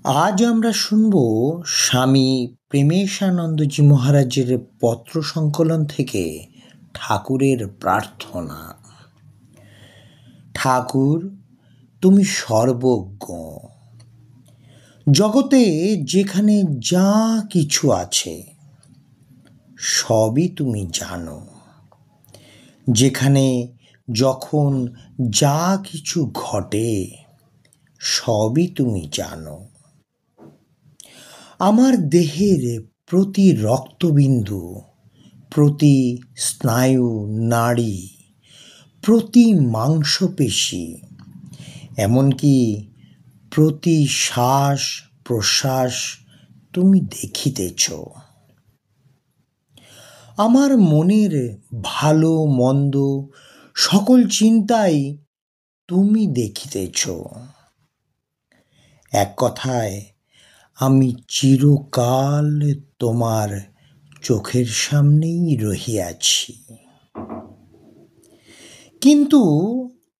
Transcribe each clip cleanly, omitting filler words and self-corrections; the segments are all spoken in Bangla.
আজ আমরা শুনব স্বামী প্রেমেশানন্দজি মহারাজের পত্র সংকলন থেকে ঠাকুরের প্রার্থনা। ঠাকুর, তুমি সর্বজ্ঞ। জগতে যেখানে যা কিছু আছে সবই তুমি জানো। যেখানে যখন যা কিছু ঘটে সবই তুমি জানো। আমার দেহের প্রতি রক্তবিন্দু, প্রতি স্নায়ু নাড়ি, প্রতি মাংসপেশি, এমনকি প্রতি শ্বাস প্রশ্বাস তুমি দেখিতেছ। আমার মনের ভালো মন্দ সকল চিন্তাই তুমি দেখিতেছ। এক কথায়, আমি চিরকাল তোমার চোখের সামনেই রহিয়াছি। কিন্তু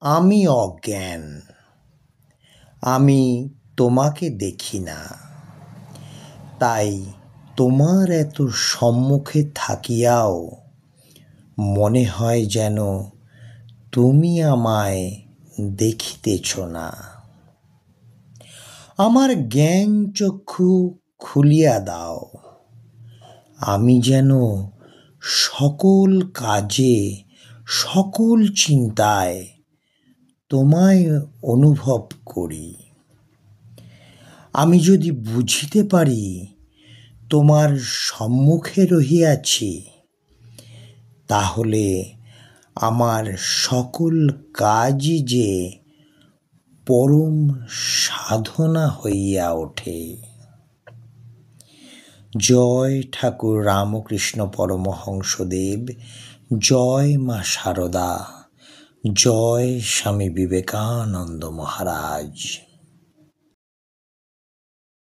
আমি অজ্ঞান, আমি তোমাকে দেখি না। তাই তোমার এত সম্মুখে থাকিয়াও মনে হয় যেন তুমি আমায় দেখিতেছ না। আমার জ্ঞান চক্ষু খুলিয়া দাও, আমি যেন সকল কাজে সকল চিন্তায় তোমায় অনুভব করি। আমি যদি বুঝিতে পারি তোমার সম্মুখে রহিয়াছি, তাহলে আমার সকল কাজই যে পরম সাধনা হইয়া ওঠে। জয় ঠাকুর রামকৃষ্ণ পরমহংসদেব, জয় মা শারদা, জয় স্বামী বিবেকানন্দ মহারাজ।